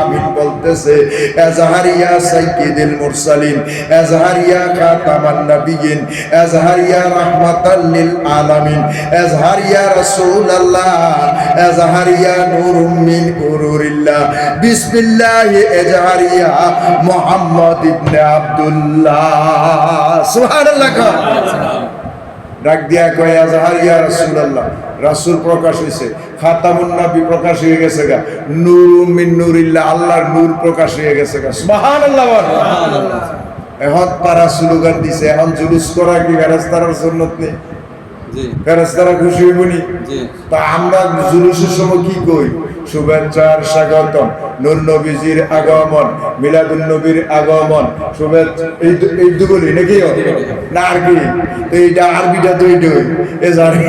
আমিন বলতেছে আজহারিয়া সাইয়্যিদুল মুরসালিন আজহারিয়া খাতামান নবিয়্যিন আজহারিয়া রাহমাতাল লিল আলামিন আজহারিয়া রাসূলুল্লাহ আজহারিয়া নূরুম মিন নুরিল্লাহ বিসমিল্লাহি আজহারিয়া মুহাম্মদ ইবনে আব্দুল্লাহ সুবহানাল্লাহ। ডাক দিয়া কয় আজহারিয়া রাসূলুল্লাহ, রাসূল প্রকাশ হইছে, খাতামুন নবী প্রকাশ হয়ে গেছে গা, নূরুম মিন নুরিল্লাহ, আল্লাহর নূর প্রকাশ হয়ে গেছে গা। সুবহানাল্লাহ। এখন তারা স্লোগান দিছে, এখন জুলুস করা কি ফেরেশতার সুন্নাত নেই? জি, ফেরেশতারা খুশি হইবনি? জি। তা আমরা জুলুসের সময় কি কই? শুভেচ্ছার স্বাগতম, নূর নবীজির আগমন, মিলাদুন নবীর আগমন, শুভেচ্ছা, এই তো বলি নাকি না? আর কি এইটা আরবিটা তো এইটাই এ জানি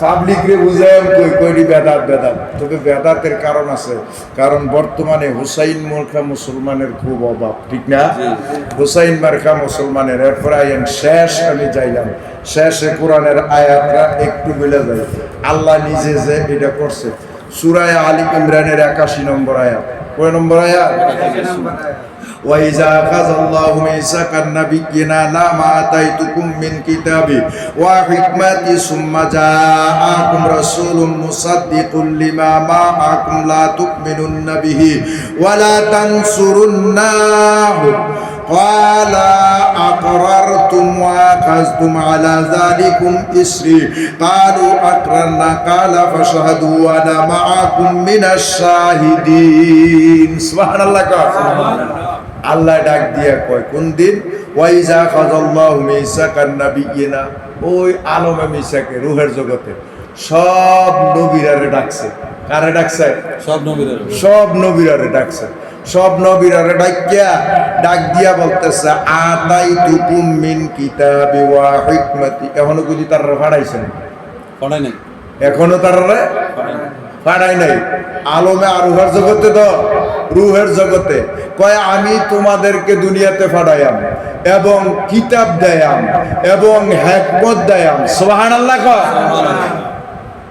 পাবলিক রে বুঝায় কইটি বেদাত বেদাত। তবে বেদাতের কারণ আছে, কারণ বর্তমানে হুসাইন মার্কা মুসলমানের খুব অভাব, ঠিক না? হুসাইন মার্কা মুসলমানের। এরপরে আইন শেষ, আমি যাইলাম শেষে কোরআনের আয়াতরা একটু মিলে যায়। আল্লাহ নিজে যে এটা করছে, সূরা আলী ইমরানের 81 নম্বর আয়াত। কয় নম্বর আয়াত? وَإِذَا أَخَذَ اللَّهُ مِيثَاقَ النَّبِيِّينَ لَمَا آتَيْتُكُم مِّن كِتَابٍ وَحِكْمَةٍ ثُمَّ جَاءَكُمْ رَسُولٌ مُصَدِّقٌ لِّمَا مَعَكُمْ لَا تُؤْمِنُنَّ بِهِ وَلَا تَنصُرُنَّهُ قَالَ أَقْرَرْتُمْ وَأَخَذْتُمْ عَلَى ذَلِكُمْ إِصْرِي قَالُوا أَقْرَرْنَا قَالَ فَاشْهَدُوا وَأَنَا مَعَكُمْ مِنَ الشَّاهِدِينَ সুবহানাল্লাহ। আল্লাহ ডাক দিয়া কয় কোন দিন? ওয়াইজা খাযাল্লাহু মিসাকান নাবিয়িনা, ওই আলমে মিসাকে রূহের জগতে সব নবীরারে ডাকছে। কারে ডাকছে? সব নবীরারে, সব নবীরারে ডাকছে। সব নবীরারে ডাক দিয়া বলতেছে আতাইতুকুম মিন কিতাবি ওয়া হিকমাতি। এখনো যদি তারা ফাড়াইছেন? ফাড়াই নাই। এখনো তারা ফাড়াই নাই। আলমে আর রূহের জগতে তো, রূহের জগতে কয় আমি তোমাদেরকে দুনিয়াতে ফাড়াইয়াম এবং কিতাব দেয়াম এবং হিকমত দেয়াম। সুবহানাল্লাহ।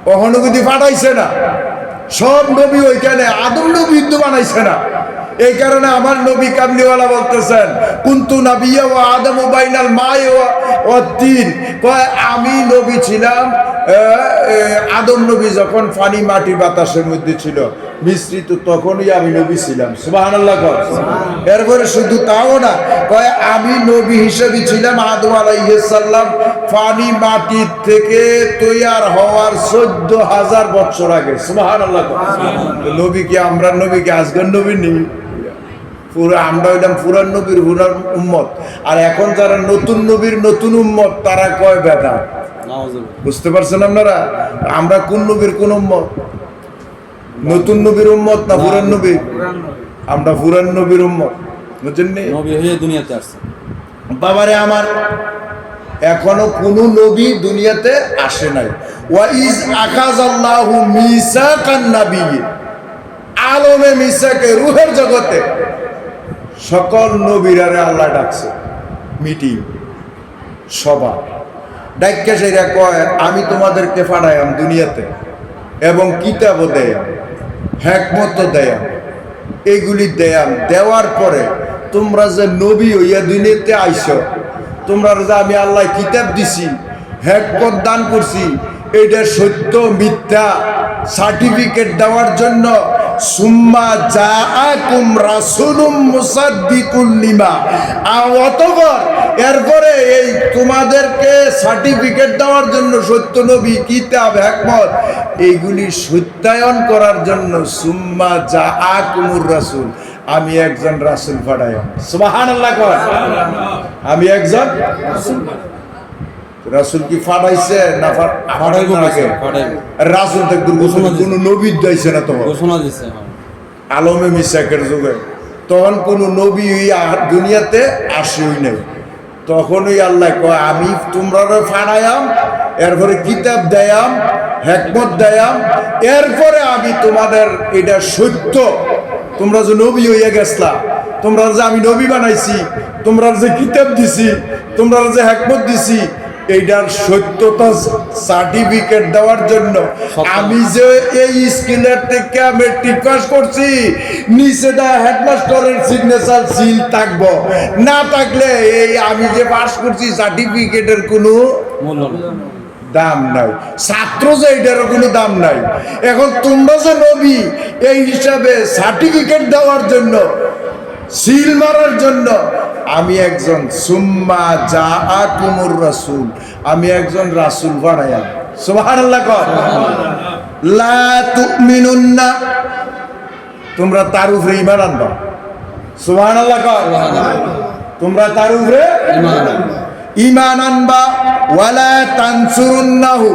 কখনো যদি ফাড়াইছে না, সব নবী ওইখানে, আদম নবী তো বানাইছে না। এই কারণে আমার নবী কামলিওয়ালা বলতেছেন কুনতু নাবিয়্যা ওয়া আদামু বাইনাল মাই ওয়া তিন। কয় আমি নবী ছিলাম, আদম নবী যখন পানি মাটি বাতাসের মধ্যে ছিল মিশ্রিত, তখনই আমি নবী ছিলাম। সুবহানাল্লাহ। এরপরে শুধু তাও না, কয় আমি নবী হিসেবে ছিলাম আদম আলাইহিস সালাম পানি মাটির থেকে তৈয়ার হওয়ার 14,000 বছর আগে। সুবহানাল্লাহ। নবী কি আমরা নবী কি আজকের নবী নেই? পুরো আমরা হইলাম পুরান নবীর পুরান উম্মত। আর এখন যারা নতুন নবীর নতুন উম্মত, তারা কয় বেদাত। বুঝতে পারছেন আপনারা? আমরা কোন নবীর কোন উম্মত? নতুন নবীর উম্মত না পুরান নবী? আমরা পুরান নবীর উম্মত। বুঝছেন নি? নবী হয়ে দুনিয়াতে আসছে। বাবারে আমার, এখনো কোন নবী দুনিয়াতে আসে নাই। ওয়াইজ আখাযাল্লাহু মিসাকান নাবিয়্যিন, আলমে মিসাকে রূহের জগতে সকল নবীরারে আল্লাহ ডাকছে মিটিং সভা। ডাক্কা সেরা কয় আমি তোমাদেরকে পাঠাইলাম দুনিয়াতে এবং কিতাবও দেয়াম, হিকমতও দেয়াম, এগুলি দেয়াম। দেওয়ার পরে তোমরা যে নবী হইয়া দুনিয়াতে আইছো, তোমরা যে আমি আল্লাহ কিতাব দিছি, হিকমত দান করছি, এটা সত্য মিথ্যা সার্টিফিকেট দেওয়ার জন্য সুম্মা জাআকুম রাসূলুম মুসাদ্দিকুল লিমা, অতঃপর এরপরে এই তোমাদেরকে সার্টিফিকেট দেওয়ার জন্য সত্য নবী, কিতাব, হিকমত এইগুলি সত্যায়ন করার জন্য সুম্মা জাআকুমুর রাসূল, আমি একজন রাসূল পাঠাইলাম। সুবহানাল্লাহ। আমি একজন রাসূল কি ফাটাইছে না ফাটাইবো নাকি? রাসূল তো কোন নবী দাইছে না, তো ঘোষণা দিছে আলমে মিসাকের যুগে। তখন কোন নবী দুনিয়াতে আসেই নাই। তখনই আল্লাহ কয় আমি তোমরা ফাড়াইয়াম, এরপরে কিতাব দেয়াম, হিকমত দেয়াম, এরপরে আমি তোমাদের এটা সত্য, তোমরা যে নবী হইয়া গেছলা, তোমরা যে আমি নবী বানাইছি, তোমরা যে কিতাব দিছি, তোমরা যে হিকমত দিছি, এইটার সত্যতা সার্টিফিকেট দেওয়ার জন্য আমি যে এই স্কুলের থেকে মেট্রিক পাস করছি, নিচে দা হেডমাস্টারের সিগনেচার সিল থাকবো, না থাকলে এই আমি যে পাস করছি সার্টিফিকেটের কোনো দাম নাই, ছাত্র যে এটারও কোনো দাম নাই। এখন তোমরা যে নবী, এই হিসাবে সার্টিফিকেট দেওয়ার জন্য, সিল মারার জন্য আমি একজন সুম্মা জাআকুমুর রাসূল, আমি একজন রাসূল বানায়া। সুবহানাল্লাহ। লা তুমিনুন্না, তোমরা তার উপরে ঈমান আনবা। সুবহানাল্লাহ। তোমরা তার উপরে ঈমান আনবা, ওয়ালা তানসুরুন্নাহু,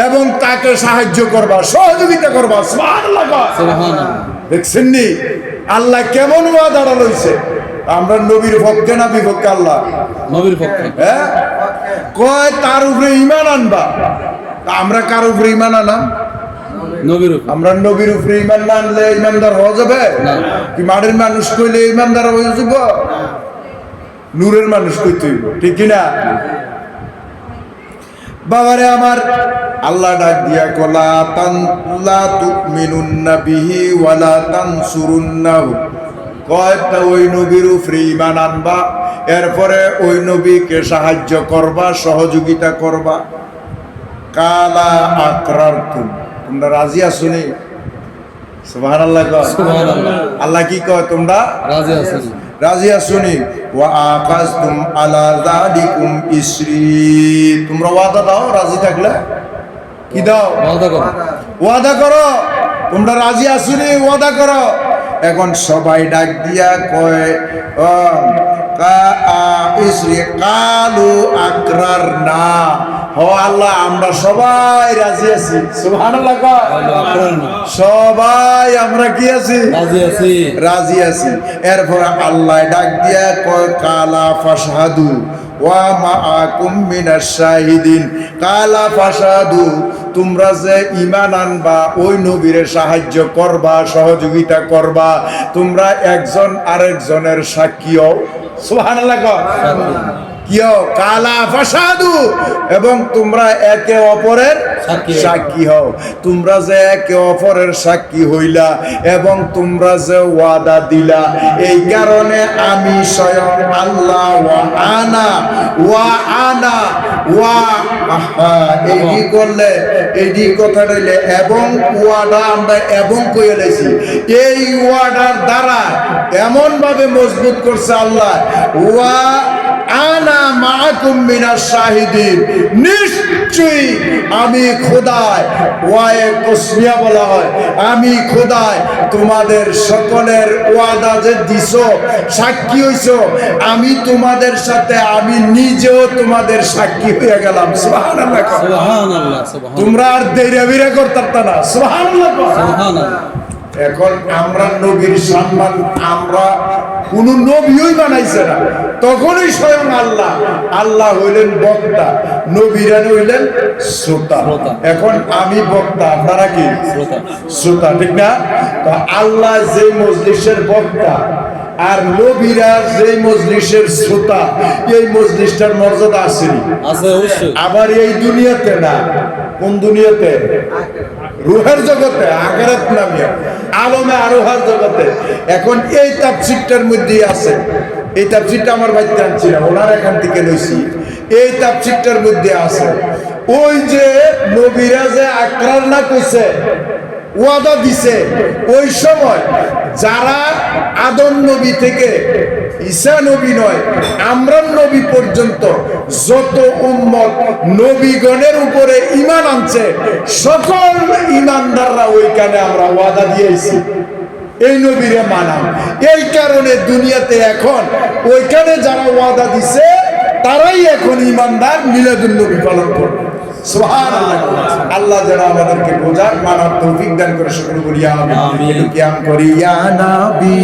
এবং তাকে সাহায্য করবা, সহযোগিতা করবা। সুবহানাল্লাহ। দেখছেন নি আল্লাহ কেমন ওয়াদাটা লইছে? আমরা নবীর পক্ষে না বিপক্ষে? আল্লাহ নবীর পক্ষে। হ্যাঁ, কয় তার উপরে ঈমান আনবা। আমরা কার উপরে ঈমান আনাম? নবীর উপরে। আমরা নবীর উপরে ঈমান না আনলে ঈমানদার হওয়া যাবে কি? মাটির মানুষ কইলে ঈমানদার হয়ে যাব? নূরের মানুষ কইতে হইব, ঠিক কি না? বাবারে আমার, আল্লাহ ডাক দিয়া কলা লা তুমিনুন্না বিহি ওয়ালা তানসুরুন্নাহু, কয়টা ওই নবীর উপরে ঈমান আনবা, এরপরে ওই নবীকে সাহায্য করবা, সহযোগিতা করবা। কালা আকরারতুম, তোমরা রাজি আছো নি? সুবহানাল্লাহ। সুবহানাল্লাহ। আল্লাহ কি কয়? তোমরা রাজি আছো? রাজি আছো নি? ওয়া আকাজতুম আলা যালিকুম ইসরি, তোমরা ওয়াদা দাও, রাজি থাকলে কি দাও? ওয়াদা করো। ওয়াদা করো, তোমরা রাজি আছো নি? ওয়াদা করো। এখন সবাই ডাক দিয়া কয় কালু আকরারনা, ও আল্লাহ আমরা সবাই রাজি আছি। সুবহানাল্লাহ। সবাই আমরা কি আছি? রাজি আছি। রাজি আছি। এরপর আল্লাহ ডাক দিয়া কয় কালা ফাশহাদু ওয়া মাআকুম মিনাশ শাহিদিন, কালা ফাশহাদু, তোমরা যে ঈমান আনবা, ওই নবীরে সাহায্য করবা, সহযোগিতা করবা, তোমরা একজন আরেকজনের সাক্ষী হও। সুবহানাল্লাহ। কিও কালা ফাসাদু, এবং তোমরা একে অপরের সাক্ষী হও। তোমরা যে একে অপরের সাক্ষী হইলা এবং তোমরা যে ওয়াদা দিলা, এই কারণে আমি স্বয়ং আল্লাহ এই করলে এই কথা রইলে, এবং ওয়াদা আমরা এবং কইয়া লাইছি, এই ওয়াদার দ্বারা এমন ভাবে মজবুত করছে আল্লাহ, ওয়া আনা মাআকুম মিনাশ শাহিদিন, নিশ্চয়ই আমি খোদায়, ওয়ায়ে কসমিয়া বলা হয়, আমি খোদায় তোমাদের সকলের ওয়াদা যে দিছো, সাক্ষী হইছো, আমি তোমাদের সাথে আমি নিজেও তোমাদের সাক্ষী হয়ে গেলাম। সুবহানাল্লাহ। সুবহানাল্লাহ। তোমরা আর দেরিয়া বিরা করতে না। সুবহানাল্লাহ। সুবহানাল্লাহ। এখন আমরা নবীর সম্মান, আমরা কোন নবীই বানাইছে না, তখনই স্বয়ং আল্লাহ, আল্লাহ হইলেন বক্তা, নবীরা হইলেন শ্রোতা। এখন আমি বক্তা, আপনারা কি শ্রোতা, ঠিক না? তো আল্লাহ যে মজলিসের বক্তা আর নবীরা যে মজলিসের শ্রোতা, এই মজলিসটার মর্যাদা আসেনি? আছে অবশ্যই। আবার এই দুনিয়াতে না, কোন দুনিয়াতে? রুহের জগতে, আখিরাত নামে আলমে আরোহার জগতে। এখন এই তাফসীরটার মধ্যে আছে, এই তাফসীরটা আমার বাড়িতে আনছিলাম, ওনার এখান থেকে লইছি। এই তাফসীরটার মধ্যে আছে ওই যে নবীরা যে আকরার না কইছে, ওয়াদা দিছে, ওই সময় যারা আদম নবী থেকে ঈসা নবী নয়, আমরান নবী পর্যন্ত যত উম্মত নবীগণের উপরে ঈমান আনছে, সকল ঈমানদাররা ওইখানে আমরা ওয়াদা দিয়েছি এই নবীরে মানাম। এই কারণে দুনিয়াতে এখন ওইখানে যারা ওয়াদা দিছে তারাই এখন ঈমানদার, মিলাদুন নবী পালন করবে। সুবহানাল্লাহ। আল্লাহ যারা আমাদেরকে বোঝার মানার তৌফিক দান করে, সকলে বলি আমিন। একটু কিয়াম করি ইয়া নবী।